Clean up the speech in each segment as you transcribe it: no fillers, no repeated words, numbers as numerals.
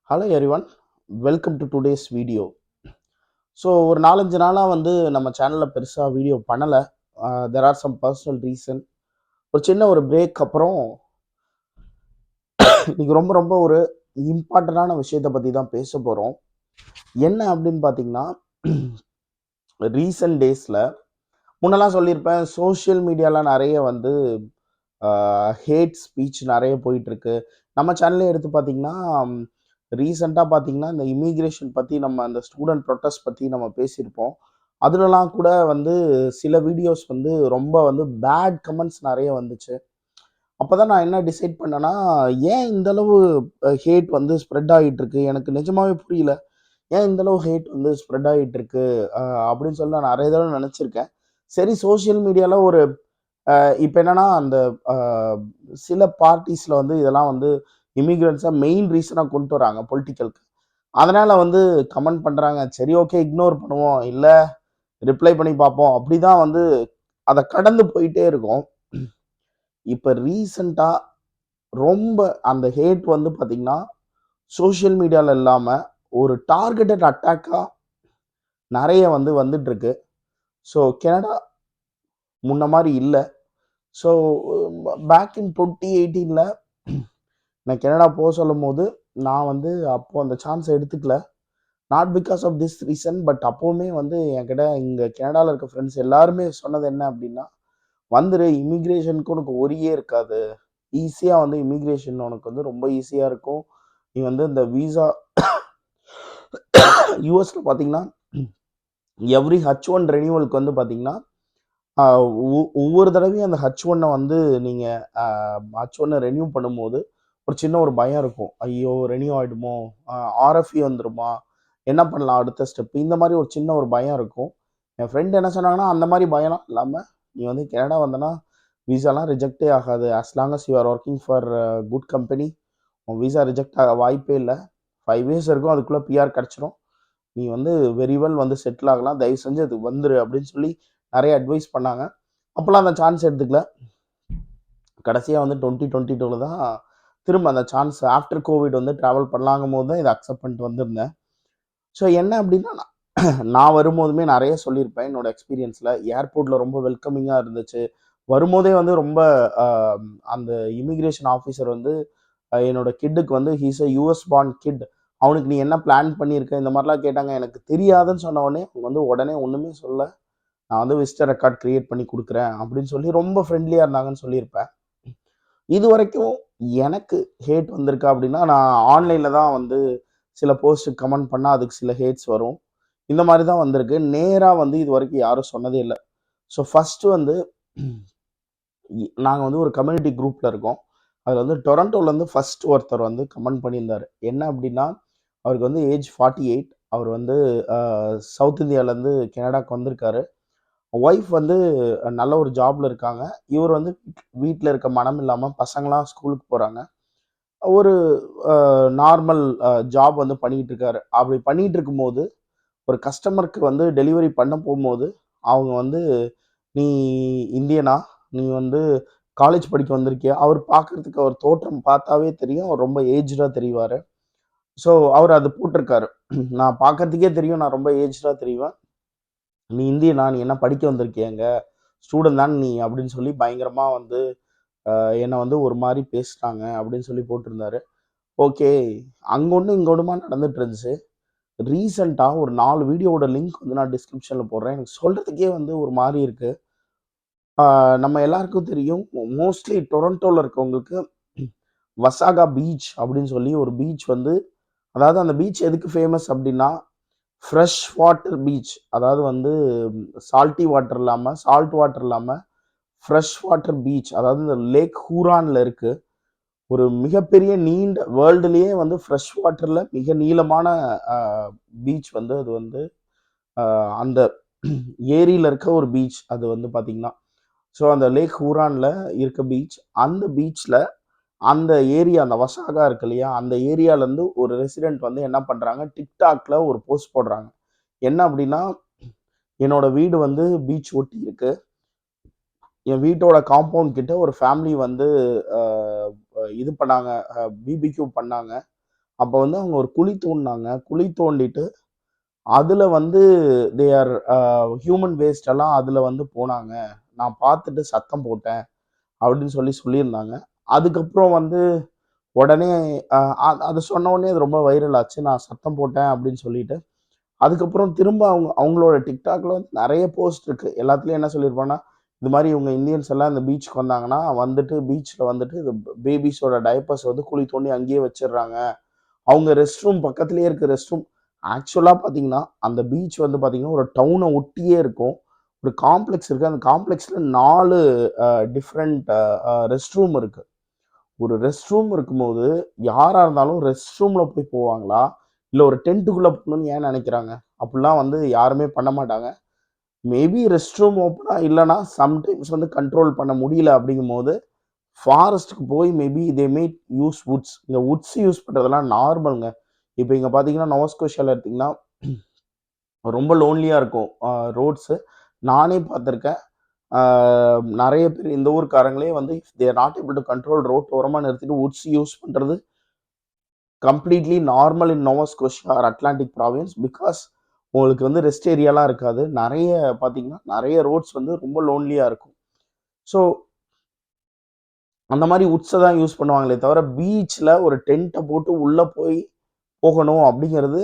Hello everyone, welcome to today's video. So ஒரு 4-5 நாளாக நம்ம சேனலில் பெருசாக வீடியோ பண்ணலை. There are some personal reason. ஒரு சின்ன ஒரு பிரேக் அப்புறம் இன்னைக்கு ரொம்ப ரொம்ப ஒரு இம்பார்ட்டண்டான விஷயத்தை பற்றி தான் பேச போகிறோம். என்ன அப்படின்னு பார்த்தீங்கன்னா, ரீசன்ட் டேஸில் முன்னெல்லாம் சொல்லியிருப்பேன், சோஷியல் மீடியாவில் நிறைய ஹேட் ஸ்பீச் நிறைய போயிட்டுருக்கு. நம்ம சேனல்லே எடுத்து பார்த்தீங்கன்னா, ரீசெண்டாக பார்த்தீங்கன்னா இந்த இமிக்ரேஷன் பற்றி நம்ம அந்த ஸ்டூடெண்ட் ப்ரொட்டஸ்ட் பற்றி நம்ம பேசியிருப்போம். அதுலலாம் கூட சில வீடியோஸ் ரொம்ப பேட் கமெண்ட்ஸ் நிறைய வந்துச்சு. அப்போ தான் நான் என்ன டிசைட் பண்ணேன்னா, ஏன் இந்த அளவு ஹேட் ஸ்ப்ரெட் ஆகிட்டு இருக்கு, எனக்கு நிஜமாவே புரியல. ஏன் இந்த அளவு ஹேட் ஸ்ப்ரெட் ஆகிட்டு இருக்கு அப்படின்னு சொல்லி நான் நிறைய தடவை நினச்சிருக்கேன். சரி, சோஷியல் மீடியாவில் ஒரு இப்போ என்னன்னா அந்த சில பார்ட்டிஸில் இதெல்லாம் இமிகிரண்ட்ஸை மெயின் ரீசனாக கொண்டு வராங்க பொலிட்டிக்கலுக்கு. அதனால் கமெண்ட் பண்ணுறாங்க. சரி, ஓகே, இக்னோர் பண்ணுவோம், இல்லை ரிப்ளை பண்ணி பார்ப்போம், அப்படி தான் அதை கடந்து போயிட்டே இருக்கும். இப்போ ரீசண்டாக ரொம்ப அந்த ஹேட் பார்த்தீங்கன்னா சோஷியல் மீடியாவில் இல்லாமல் ஒரு டார்கெட்டட் அட்டாக்காக நிறைய வந்துட்டுருக்கு. ஸோ கனடா முன்ன மாதிரி இல்லை. ஸோ பேக் இன் 2018 நான் கனடா போக சொல்லும் போது நான் அப்போது அந்த சான்ஸை எடுத்துக்கல. Not because of this reason, but அப்போவுமே என்கிட்ட இங்கே கனடாவில் இருக்க ஃப்ரெண்ட்ஸ் எல்லாருமே சொன்னது என்ன அப்படின்னா, இமிக்ரேஷனுக்கு உனக்கு ஒரியே இருக்காது, ஈஸியாக இமிக்ரேஷன் உனக்கு ரொம்ப ஈஸியாக இருக்கும். நீ இந்த வீசா யூஎஸில் பார்த்தீங்கன்னா எவ்ரி H1 ரெனியூவலுக்கு பார்த்தீங்கன்னா ஒவ்வொரு தடவையும் அந்த H1 நீங்கள் H1 ரெனியூ பண்ணும்போது ஒரு சின்ன ஒரு பயம் இருக்கும். ஐயோ, ரெனியூ ஆகிடுமோ, RFE வந்துடுமா, என்ன பண்ணலாம் அடுத்த ஸ்டெப், இந்த மாதிரி ஒரு சின்ன ஒரு பயம் இருக்கும். என் ஃப்ரெண்ட் என்ன சொன்னாங்கன்னா, அந்த மாதிரி பயம்லாம் இல்லாமல் நீ கனடா வந்தனா வீசாலாம் ரிஜெக்டே ஆகாது. as long as you are working for good company, உன் வீசா ரிஜெக்ட் ஆக வாய்ப்பே இல்லை. 5 years இருக்கும், அதுக்குள்ளே PR கிடச்சிரும். நீ வெரி வெல் செட்டில் ஆகலாம், தயவு செஞ்சு அது வந்துரு அப்படின்னு சொல்லி நிறைய அட்வைஸ் பண்ணாங்க. அப்போல்லாம் அந்த சான்ஸ் எடுத்துக்கல. கடைசியாக 2022 தான் திரும்ப அந்த சான்ஸ் ஆஃப்டர் கோவிட் ட்ராவல் பண்ணலாங்கும் போது தான் இதை அக்செப்ட் பண்ணிட்டு வந்திருந்தேன். ஸோ என்ன அப்படின்னா, நான் வரும்போதுமே நிறைய சொல்லியிருப்பேன் என்னோட எக்ஸ்பீரியன்ஸில். ஏர்போர்ட்டில் ரொம்ப வெல்கமிங்காக இருந்துச்சு. வரும்போதே ரொம்ப அந்த இமிக்ரேஷன் ஆஃபீஸர் என்னோட கிட்டுக்கு he's a US born kid, அவனுக்கு நீ என்ன பிளான் பண்ணியிருக்க, இந்த மாதிரிலாம் கேட்டாங்க. எனக்கு தெரியாதுன்னு சொன்ன உடனே அவங்க உடனே ஒன்றுமே சொல்ல, நான் விசிட்டர் ரெக்கார்ட் கிரியேட் பண்ணி கொடுக்குறேன் அப்படின்னு சொல்லி ரொம்ப ஃப்ரெண்ட்லியாக இருந்தாங்கன்னு சொல்லியிருப்பேன். இது வரைக்கும் எனக்கு ஹேட் வந்திருக்கா அப்படின்னா, நான் ஆன்லைனில் தான் சில போஸ்ட் கமெண்ட் பண்ணால் அதுக்கு சில ஹேட்ஸ் வரும். இந்த மாதிரி தான் வந்திருக்கு. நேராக இது வரைக்கும் யாரும் சொன்னதே இல்லை. ஸோ ஃபஸ்ட்டு நாங்கள் ஒரு கம்யூனிட்டி குரூப்பில் இருக்கோம். அதில் டொரண்டோலேருந்து ஃபஸ்ட் ஒருத்தர் கமெண்ட் பண்ணியிருந்தார். என்ன அப்படின்னா, அவருக்கு ஏஜ் 48. அவர் சவுத் இந்தியாவிலேருந்து கனடாக்கு வந்திருக்காரு. ஒய்ஃப் நல்ல ஒரு ஜாப்ல இருக்காங்க. இவர் வீட்டில் இருக்க மனம் இல்லாமல் பசங்களாம் ஸ்கூலுக்கு போகிறாங்க. ஒரு நார்மல் ஜாப் பண்ணிக்கிட்டு இருக்காரு. அப்படி பண்ணிகிட்டு இருக்கும்போது ஒரு கஸ்டமருக்கு டெலிவரி பண்ண போகும்போது அவங்க நீ இந்தியனா, நீ காலேஜ் படிக்க வந்திருக்கியா, அவர் பார்க்குறதுக்கு அவர் தோற்றம் பார்த்தாவே தெரியும், அவர் ரொம்ப ஏஜ்டாக தெரிவார். ஸோ அவர் அது போட்டிருக்காரு, நான் பார்க்கறதுக்கே தெரியும் நான் ரொம்ப ஏஜ்டாக தெரிவேன், நீ இந்தியனா, நீ என்ன படிக்க வந்திருக்கியாங்க, ஸ்டூடெண்ட் தான் நீ அப்படின்னு சொல்லி பயங்கரமாக என்னை ஒரு மாதிரி பேசுகிறாங்க அப்படின்னு சொல்லி போட்டிருந்தாரு. ஓகே, அங்கே ஒன்று இங்கே ஒன்றுமா நடந்துட்டு இருந்துச்சு. ரீசெண்டாக ஒரு 4 வீடியோவோட லிங்க் நான் டிஸ்கிரிப்ஷனில் போடுறேன். எனக்கு சொல்கிறதுக்கே ஒரு மாதிரி இருக்குது. நம்ம எல்லாருக்கும் தெரியும், மோஸ்ட்லி டொரண்டோவில் இருக்கவங்களுக்கு வசாகா பீச் அப்படின்னு சொல்லி ஒரு பீச் அதாவது அந்த பீச் எதுக்கு ஃபேமஸ் அப்படின்னா, ஃப்ரெஷ் வாட்டர் பீச். அதாவது சால்ட் வாட்டர் இல்லாமல் ஃப்ரெஷ் வாட்டர் பீச். அதாவது இந்த லேக் ஹூரானில் இருக்குது. ஒரு மிகப்பெரிய நீண்ட வேர்ல்டுலேயே ஃப்ரெஷ் வாட்டரில் மிக நீளமான பீச் அது அந்த ஏரியில் இருக்க ஒரு பீச். அது பார்த்திங்கன்னா, ஸோ அந்த லேக் ஹூரானில் இருக்க பீச். அந்த பீச்சில் அந்த ஏரியா, அந்த வசாகா இருக்கு இல்லையா, அந்த ஏரியாவிலேருந்து ஒரு ரெசிடெண்ட் என்ன பண்ணுறாங்க, டிக்டாக்ல ஒரு போஸ்ட் போடுறாங்க. என்ன அப்படின்னா, என்னோட வீடு பீச் ஒட்டி இருக்கு, என் வீட்டோட காம்பவுண்ட் கிட்ட ஒரு ஃபேமிலி இது பண்ணாங்க, பிபிக்யூ பண்ணாங்க, அப்போ வந்து அவங்க ஒரு குழி தோண்டுனாங்க. குழி தோண்டிட்டு அதுல வந்து தே ஆர் ஹியூமன் வேஸ்ட் எல்லாம் அதுல வந்து போனாங்க. நான் பார்த்துட்டு சத்தம் போட்டேன் அப்படின்னு சொல்லியிருந்தாங்க. அதுக்கப்புறம் வந்து உடனே அ அத சொன்ன உடனே அது ரொம்ப வைரல் ஆச்சு. நான் சத்தம் போட்டேன் அப்படின்னு சொல்லிட்டு. அதுக்கப்புறம் திரும்ப அவங்களோட டிக்டாக்ல வந்து நெறைய போஸ்ட் இருக்கு. எல்லாத்துலயும் என்ன சொல்லியிருப்பாங்கன்னா, இது மாரி இவங்க இந்தியன்ஸ் எல்லாம் இந்த பீச்சுக்கு வந்தாங்கன்னா, வந்துட்டு பீச்ல வந்துட்டு இந்த பேபீஸோட டயப்பர்ஸ் வந்து குழி தோண்டி அங்கேயே வச்சுடுறாங்க. அவங்க ரெஸ்ட் ரூம் பக்கத்திலேயே இருக்கு ரெஸ்ட் ரூம். ஆக்சுவலா பார்த்தீங்கன்னா, அந்த பீச் வந்து பார்த்தீங்கன்னா, ஒரு டவுன ஒட்டியே இருக்கும். ஒரு காம்ப்ளெக்ஸ் இருக்கு. அந்த காம்ப்ளெக்ஸ்ல 4 டிஃபரண்ட் ரெஸ்ட் ரூம் இருக்கு. ஒரு ரெஸ்ட் ரூம் இருக்கும்போது, யாரா இருந்தாலும் ரெஸ்ட் ரூம்ல போய் போவாங்களா? இல்ல ஒரு டென்ட்டுக்குள்ள போகணும்னு ஏன் நெனைக்கிறாங்க? அப்படிலாம் வந்து யாருமே பண்ண மாட்டாங்க. மேபி ரெஸ்ட் ரூம் ஓப்பனா இல்லன்னா, சம்டைம்ஸ் வந்து கண்ட்ரோல் பண்ண முடியல அப்படிங்கும்போது, ஃபாரஸ்ட்க்கு போய் maybe they made use Woods. இந்த வுட்ஸ் யூஸ் பண்றதெல்லாம் நார்மல்ங்க. இப்ப இங்க பார்த்தீங்கன்னா, நோவா ஸ்கோஷியால எடுத்தீங்கன்னா, ரொம்ப லோன்லியா இருக்கும். ரோட்ஸு. நானே பார்த்துருக்கேன். ஆ நெறைய பேர் இந்த ஊர்க்காரங்களே வந்து if they are not able to control road ஓரமா நிறுத்திட்டு வுட்ஸ் யூஸ் பண்றது completely normal in Nova Scotia or Atlantic province. Because உங்களுக்கு வந்து ரெஸ்ட் ஏரியாலாம் இருக்காது. நெறைய பார்த்தீங்கன்னா, நெறைய ரோட்ஸ் வந்து ரொம்ப லோன்லியா இருக்கும். ஸோ அந்த மாரி வுட்ஸ தான் யூஸ் பண்ணுவாங்களே தவிர, பீச்ல ஒரு டென்ட்ட போட்டு உள்ள போய் போகணும் அப்படிங்கிறது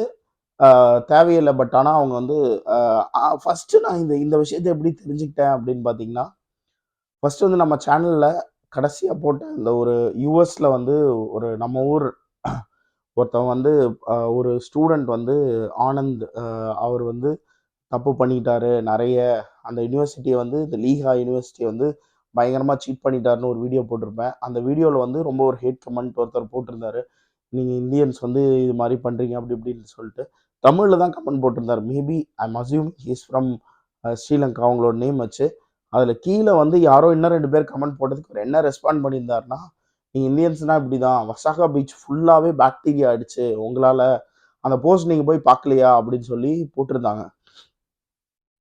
தேவையில்ல. பட் ஆனா அவங்க வந்து ஃபர்ஸ்ட்டு நான் இந்த இந்த விஷயத்த எப்படி தெரிஞ்சுக்கிட்டேன் அப்படின்னு பார்த்தீங்கன்னா, ஃபர்ஸ்ட்டு வந்து நம்ம சேனல்ல கடைசியா போட்ட இந்த ஒரு யுஎஸ்ல வந்து ஒரு நம்ம ஊர் ஒருத்தவன் வந்து ஒரு ஸ்டூடண்ட் வந்து ஆனந்த் அவர் வந்து தப்பு பண்ணிட்டாரு. நெறைய அந்த யுனிவர்சிட்டிய வந்து இந்த லீஹா யுனிவர்சிட்டிய வந்து பயங்கரமா சீட் பண்ணிட்டாருன்னு ஒரு வீடியோ போட்டிருப்பேன். அந்த வீடியோல வந்து ரொம்ப ஒரு ஹேட் கமெண்ட் ஒருத்தர் போட்டிருந்தாரு. நீங்க இந்தியன்ஸ் வந்து இது மாரி பண்றீங்க அப்படி இப்படின்னு சொல்லிட்டு. தமிழ்ல தான் கமெண்ட் போட்டிருந்தாரு. Maybe I am assuming he is from Sri Lanka அவங்களோட நேம் வச்சு. அதுல கீழ வந்து யாரோ இன்னும் 2 பேர் கமெண்ட் போட்டதுக்கு அவரு என்ன ரெஸ்பாண்ட் பண்ணியிருந்தாருன்னா, நீங்க இந்தியன்ஸ்னா இப்படிதான். வசாகா பீச் ஃபுல்லாவே பாக்டீரியா ஆயிடுச்சு. உங்களால அந்த போஸ்ட் நீங்க போய் பார்க்கலையா? அப்படின்னு சொல்லி போட்டிருந்தாங்க.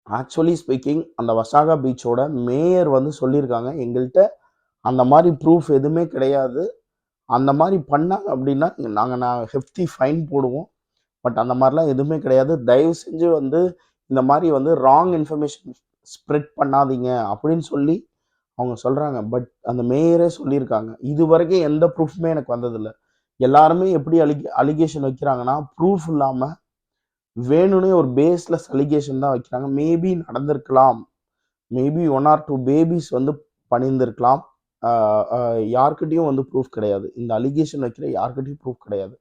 ஆக்சுவலி ஸ்பீக்கிங் அந்த வசாகா பீச்சோட மேயர் வந்து சொல்லியிருக்காங்க, எங்கள்ட்ட அந்த மாரி ப்ரூஃப் எதுவுமே கிடையாது. அந்த மாரி பண்ணாங்க அப்படின்னா, நான் ஹெஃப்டி ஃபைன் போடுவோம். பட் அந்த மாரிலாம் எதுவுமே கிடையாது. தயவு செஞ்சு வந்து இந்த மாரி வந்து ராங் இன்ஃபர்மேஷன் ஸ்ப்ரெட் பண்ணாதீங்க அப்படின்னு சொல்லி அவங்க சொல்றாங்க. பட் அந்த மேயரே சொல்லியிருக்காங்க. இதுவரைக்கும் எந்த ப்ரூஃப்மே எனக்கு வந்ததில்ல. எல்லாருமே எப்படி அலிகேஷன் வைக்கிறாங்கன்னா, ப்ரூஃப் இல்லாம வேணும்னே ஒரு பேஸ்லெஸ் அலிகேஷன் தான் வைக்கிறாங்க. மேபி நடந்திருக்கலாம். மேபி 1 ஆர் 2 பேபீஸ் வந்து பண்ணியிருந்திருக்கலாம். அ அ யார்கிட்டயும் வந்து ப்ரூஃப் கிடையாது. இந்த அலிகேஷன் வைக்கிற யார்கிட்டயும் ப்ரூஃப் கிடையாது.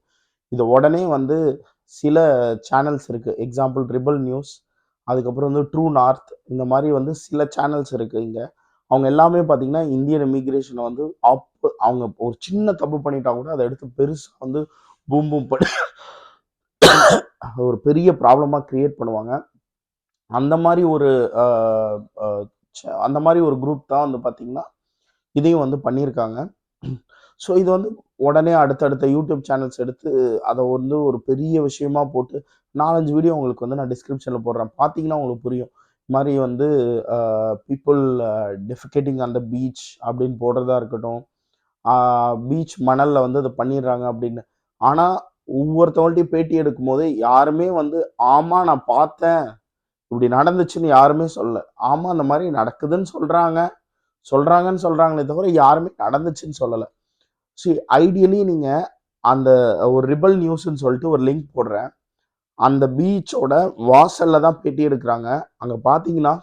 இத உடனே வந்து சில சேனல்ஸ் இருக்கு. எக்ஸாம்பிள் ரிபல் நியூஸ், அதுக்கப்புறம் வந்து ட்ரூ நார்த் இந்த மாரி வந்து சில சேனல்ஸ் இருக்கு இங்க. அவங்க எல்லாமே பார்த்தீங்கன்னா, இந்தியன் இமிகிரேஷன வந்து அவங்க ஒரு சின்ன தப்பு பண்ணிட்டா கூட அத எடுத்து பெருசா வந்து பூம் பூம் பண்ணி ஒரு பெரிய ப்ராப்ளமா கிரியேட் பண்ணுவாங்க. அந்த மாரி ஒரு அ அ அந்த மாரி ஒரு குரூப் தான் வந்து பார்த்தீங்கன்னா, இதையும் வந்து பண்ணியிருக்காங்க. ஸோ இது வந்து உடனே அடுத்தடுத்த யூடியூப் சேனல்ஸ் எடுத்து அத வந்து ஒரு பெரிய விஷயமா போட்டு 4, 5 வீடியோ உங்களுக்கு வந்து நான் டிஸ்கிரிப்ஷன்ல போடுறேன். பார்த்தீங்கன்னா உங்களுக்கு புரியும். இது மாரி வந்து அ பீப்பிள் டெஃபிகேட்டிங் ஆன் த பீச் அப்படின்னு போடுறதா இருக்கட்டும். ஆ பீச் மணல்ல வந்து அத பண்ணிடுறாங்க அப்படின்னு. ஆனா ஒவ்வொருத்தவங்கள்ட்டயும் பேட்டி எடுக்கும்போது யாருமே வந்து, ஆமா நான் பார்த்தேன். இப்படி நடந்துச்சுன்னு யாருமே சொல்லல. ஆமா அந்த மாரி நடக்குதுன்னு சொல்றாங்க. சொல்றாங்கன்னு சொல்றாங்களே தவிர யாருமே நடந்துச்சுன்னு சொல்லல. ஐடியலி நீங்க அந்த ஒரு ரிபல் நியூஸ்ன்னு சொல்லிட்டு ஒரு லிங்க் போடுறேன். அந்த பீச்சோட வாசல்ல தான் பேட்டி எடுக்குறாங்க. அங்க பார்த்தீங்கன்னா,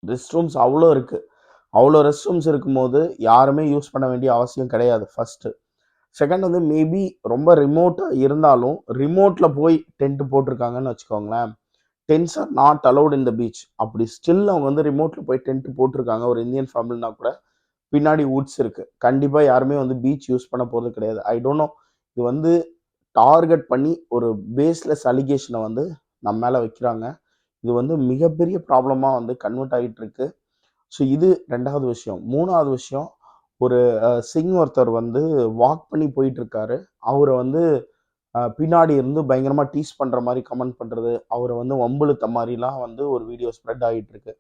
ரெஸ்ட் ரூம்ஸ் அவ்ளோ இருக்கு. அவ்ளோ ரெஸ்ட் ரூம்ஸ் இருக்கும்போது, யாருமே யூஸ் பண்ண வேண்டிய அவசியம் கிடையாது ஃபர்ஸ்ட்டு. செகண்ட் வந்து மேபி ரொம்ப ரிமோட்டா இருந்தாலும், ரிமோட்ல போய் டென்ட் போட்டிருக்காங்கன்னு வச்சுக்கோங்களேன். Tents are not allowed in the beach. அப்படி ஸ்டில் அவங்க வந்து ரிமோட்ல போய் டென்ட் போட்டிருக்காங்க. ஒரு இந்தியன் ஃபேமிலினா கூட பின்னாடி வுட்ஸ் இருக்கு. கண்டிப்பா யாருமே வந்து பீச் யூஸ் பண்ண போறது கிடையாது. I don't know. இது வந்து டார்கெட் பண்ணி ஒரு பேஸ்லெஸ் அலிகேஷன வந்து நம்ம மேல வைக்கிறாங்க. இது வந்து மிகப்பெரிய ப்ராப்ளமா வந்து கன்வெர்ட் ஆயிட்டு இருக்கு. ஸோ இது 2வது விஷயம். 3வது விஷயம், ஒரு சிங் ஒருத்தர் வந்து வாக் பண்ணி போயிட்டு இருக்காரு. அவர வந்து பின்னாடி இருந்து பயங்கரமா டீஸ் பண்ற மாரி கமெண்ட் பண்றது, அவர வந்து வம்பிழுத்த மாரிலாம் வந்து ஒரு வீடியோ ஸ்ப்ரெட் ஆயிட்டு இருக்கு.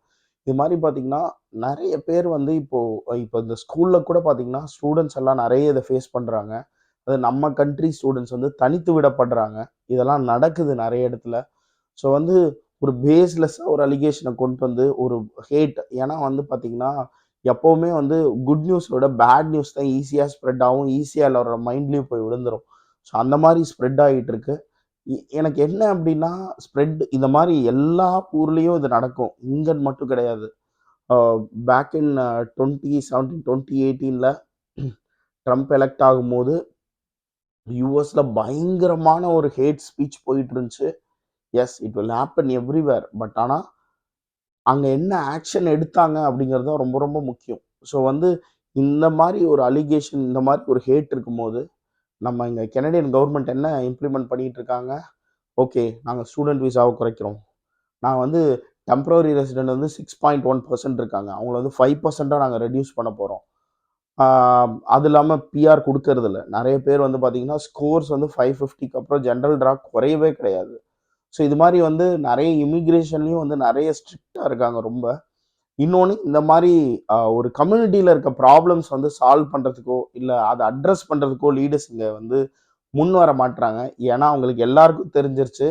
இது மாரி பார்த்தீங்கன்னா, நெறைய பேர் வந்து இப்போ இப்போ இந்த ஸ்கூல்ல கூட பார்த்தீங்கன்னா, ஸ்டூடண்ட்ஸ் எல்லாம் நெறைய இத ஃபேஸ் பண்றாங்க. அது நம்ம கண்ட்ரி ஸ்டூடெண்ட்ஸ் வந்து தனித்து விடப்படுறாங்க. இதெல்லாம் நடக்குது நெறைய இடத்துல. ஸோ வந்து ஒரு பேஸ்லெஸ்ஸா ஒரு அலிகேஷன கொண்டு வந்து ஒரு ஹேட் ஏன்னா வந்து பார்த்தீங்கன்னா, எப்பவுமே வந்து குட் நியூஸ விட பேட் நியூஸ் தான் ஈஸியா ஸ்ப்ரெட் ஆகும். ஈஸியா எல்லாரோட மைண்ட்லயும் போய் விழுந்துரும். ஸோ அந்த மாரி ஸ்ப்ரெட் ஆகிட்டு இருக்கு. எனக்கு என்ன அப்டின்னா, இந்த மாரி எல்லா ஊர்லயும் இது நடக்கும். இங்கன்னு மட்டும் கிடையாது. அ பேக் இன் 2017, 2018ல ட்ரம்ப் எலெக்ட் ஆகும்போது, யுஎஸ்ல பயங்கரமான ஒரு ஹேட் ஸ்பீச் போயிட்டு இருந்துச்சு. S it will happen everywhere. But ஆனா, அங்க என்ன ஆக்ஷன் எடுத்தாங்க அப்படிங்கிறது தான் ரொம்ப ரொம்ப முக்கியம். ஸோ வந்து இந்த மாரி ஒரு அலிகேஷன், இந்த மாரி ஒரு ஹேட் இருக்கும்போது, நம்ம இங்க கனடியன் கவர்ன்மெண்ட் என்ன இம்ப்ளிமெண்ட் பண்ணிட்டு இருக்காங்க, ஓகே நாங்க ஸ்டூடண்ட் விசாவ குறைக்கிறோம். நாங்க வந்து டெம்பரரி ரெசிடென்ட் வந்து 6.1% இருக்காங்க. அவங்கள வந்து 5%ஆ நாங்க ரெடியூஸ் பண்ண போறோம். ஆ அது இல்லாம பிஆர் குடுக்கறதில்ல. நெறைய பேர் வந்து பார்த்தீங்கன்னா, ஸ்கோர்ஸ் வந்து 550க்கு அப்புறம் ஜெனரல் டிரா குறையவே கிடையாது. ஸோ இது மாரி வந்து நெறைய இமிகிரேஷன்லயும் வந்து நெறைய ஸ்ட்ரிக்ட்டா இருக்காங்க ரொம்ப. இன்னொன்னு இந்த மாரி ஒரு கம்யூனிட்டில இருக்க ப்ராப்ளம்ஸ் வந்து சால்வ் பண்றதுக்கோ, இல்ல அத அட்ரஸ் பண்றதுக்கோ லீடர்ஸ் இங்க வந்து முன் வர மாட்றாங்க. ஏன்னா, அவங்களுக்கு எல்லாருக்கும் தெரிஞ்சிருச்சு.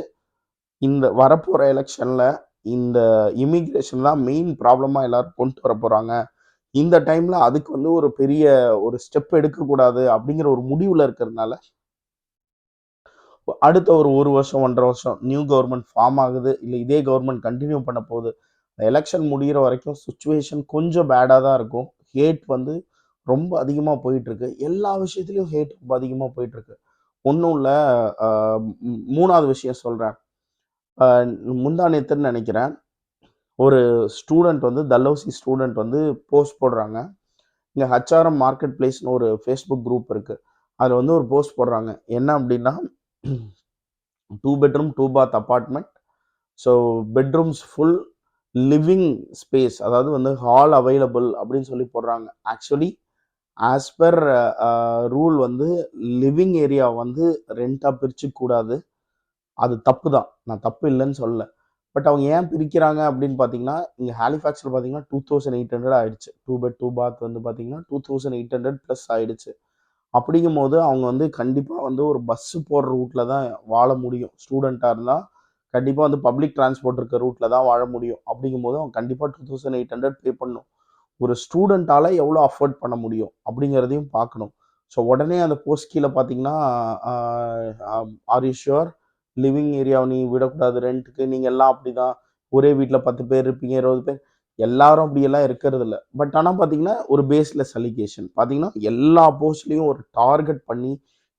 இந்த வரப்போற எலக்ஷன்ல இந்த இமிகிரேஷன் தான் மெயின் ப்ராப்ளமா எல்லாரும் கொண்டு வரப்போறாங்க. இந்த டைம்ல அதுக்கு வந்து ஒரு பெரிய ஒரு ஸ்டெப் எடுக்கக்கூடாது அப்படிங்கிற ஒரு முடிவுல இருக்கிறதுனால, அடுத்த ஒரு 1 வருஷம், 1 1/2 வருஷம் நியூ கவர்ன்மெண்ட் ஃபார்ம் ஆகுது. இல்ல இதே கவர்ன்மெண்ட் கன்டின்யூ பண்ண போகுது. எலக்ஷன் முடியிற வரைக்கும் சிச்சுவேஷன் கொஞ்சம் பேடா தான் இருக்கும். ஹேட் வந்து ரொம்ப அதிகமா போயிட்டுருக்கு. எல்லா விஷயத்திலயும் ஹேட் ரொம்ப அதிகமா போயிட்டுருக்கு. ஒண்ணும் இல்ல. அ 3வது விஷயம் சொல்றேன். அ முந்தா நேத்துன்னு நெனைக்கிறேன். ஒரு ஸ்டூடண்ட் வந்து தல்லௌசி ஸ்டூடண்ட் வந்து போஸ்ட் போடுறாங்க. இங்க ஹெச்ஆர்எம் மார்க்கெட் பிளேஸ்ன்னு ஒரு ஃபேஸ்புக் குரூப் இருக்கு. அதுல வந்து ஒரு போஸ்ட் போடுறாங்க. என்ன அப்டின்னா 2 bedroom 2 bath apartment. So bedrooms full living space அதாவது வந்து ஹால் அவைலபிள் அப்படின்னு சொல்லி போடுறாங்க. ஆக்சுவலி ஆஸ் பெர் ரூல் வந்து லிவிங் ஏரியா வந்து ரெண்டா பிரிச்சுக்க கூடாது. அது தப்பு தான். நான் தப்பு இல்லைன்னு சொல்லல. பட் அவங்க ஏன் பிரிக்கிறாங்க அப்படின்னு பார்த்தீங்கன்னா, இங்க ஹாலிஃபாக்ஸ்ல பார்த்தீங்கன்னா 2800 ஆயிடுச்சு. 2 பெட் 2 பாத் வந்து பார்த்தீங்கன்னா 2800 பிளஸ் ஆயிடுச்சு. அப்படிங்கும்போது அவங்க வந்து கண்டிப்பா வந்து ஒரு பஸ் போற ரூட்ல தான் வாழ முடியும். ஸ்டூடெண்ட்டா இருந்தா கண்டிப்பா வந்து பப்ளிக் டிரான்ஸ்போர்ட் இருக்க ரூட்ல தான் வாழ முடியும். அப்படிங்கும்போது அவங்க கண்டிப்பா 2800 பே பண்ணணும். ஒரு ஸ்டூடெண்ட்டால எவ்வளோ அஃபோர்ட் பண்ண முடியும் அப்படிங்கிறதையும் பார்க்கணும். ஸோ உடனே அந்த போஸ்ட் கீழ பார்த்தீங்கன்னா, ஆர் யூ ஷூர்? லிவிங் ஏரியாவ நீ விடக்கூடாது ரென்ட்‌க்கு. நீங்க எல்லாம் அப்படிதான். ஒரே வீட்ல 10 பேர் இருப்பீங்க, 20 பேர். எல்லாரும் அப்படியெல்லாம் இருக்கிறதில்ல. பட் ஆனா பார்த்தீங்கன்னா, ஒரு பேஸ்லெஸ் அலிகேஷன். பார்த்தீங்கன்னா, எல்லா போஸ்ட்லயும் ஒரு டார்கெட் பண்ணி,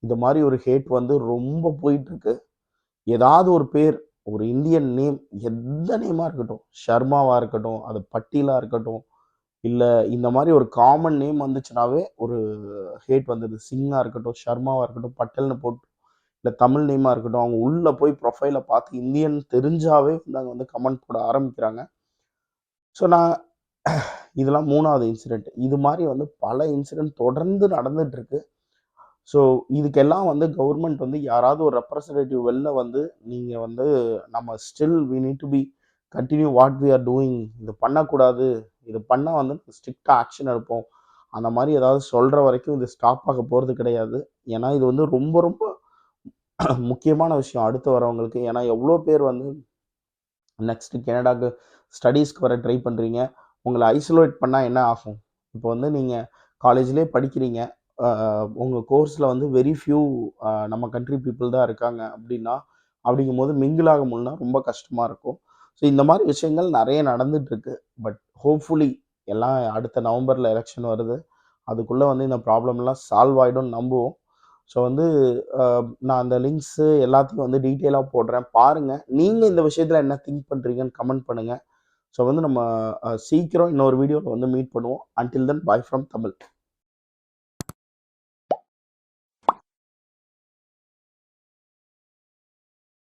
இந்த மாரி ஒரு ஹேட் வந்து ரொம்ப போயிட்டுருக்கு. ஏதாவது ஒரு பேர், ஒரு இந்தியன் நேம், எந்த நேமா இருக்கட்டும். ஷர்மாவா இருக்கட்டும், அது பட்டீலா இருக்கட்டும், இல்ல இந்த மாரி ஒரு காமன் நேம் வந்துச்சுனாவே ஒரு ஹேட் வந்துருது. சிங்கா இருக்கட்டும், ஷர்மாவா இருக்கட்டும், பட்டேல்னு போட்டு இல்ல தமிழ் நேமா இருக்கட்டும், அவங்க உள்ள போய் ப்ரொஃபைல பார்த்து இந்தியன் தெரிஞ்சாவே வந்து அங்க வந்து கமெண்ட் போட ஆரம்பிக்கிறாங்க. ஸோ நான் இதெல்லாம் 3வது இன்சிடென்ட். இது மாரி வந்து பல இன்சிடென்ட் தொடர்ந்து நடந்துட்டு இருக்கு. ஸோ இதுக்கெல்லாம் வந்து கவர்ன்மெண்ட் வந்து யாராவது ஒரு ரெப்ரசன்டேட்டிவ் வெளில வந்து, நீங்க வந்து நம்ம still we need to be continue what we are doing. இது பண்ணக்கூடாது. இது பண்ணா வந்து ஸ்ட்ரிக்ட்டா ஆக்ஷன் எடுப்போம். அந்த மாரி ஏதாவது சொல்ற வரைக்கும் இது ஸ்டாப் ஆக போறது கிடையாது. ஏன்னா இது வந்து ரொம்ப ரொம்ப முக்கியமான விஷயம் அடுத்து வரவங்களுக்கு. ஏன்னா எவ்வளோ பேர் வந்து நெக்ஸ்ட் கனடாக்கு ஸ்டடீஸ்க்கு வர ட்ரை பண்றீங்க. உங்கள ஐசோலேட் பண்ணா என்ன ஆகும்? இப்போ வந்து நீங்க காலேஜ்லயே படிக்கிறீங்க. அ உங்க கோர்ஸ்ல வந்து வெரி ஃபியூ நம்ம கண்ட்ரி பீப்பிள் தான் இருக்காங்க அப்படின்னா, அப்படிங்கும்போது மிங்கிள் ஆக முடியலனா ரொம்ப கஷ்டமா இருக்கும். ஸோ இந்த மாரி விஷயங்கள் நெறைய நடந்துட்டு இருக்கு. பட் ஹோப்ஃபுல்லி எல்லாம் அடுத்த நவம்பர்ல எலக்ஷன் வருது. அதுக்குள்ள வந்து இந்த ப்ராப்ளம்லாம் சால்வ் ஆயிடும்னு நம்புவோம். ஸோ வந்து அ நான் அந்த லிங்க்ஸு எல்லாத்தையும் வந்து டீட்டெயிலா போடுறேன். பாருங்க. நீங்க இந்த விஷயத்துல என்ன திங்க் பண்றீங்கன்னு கமெண்ட் பண்ணுங்க. ஸோ வந்து நம்ம சீக்கிரம் இன்னொரு வீடியோல வந்து மீட் பண்ணுவோம். Until then bye from Tamil.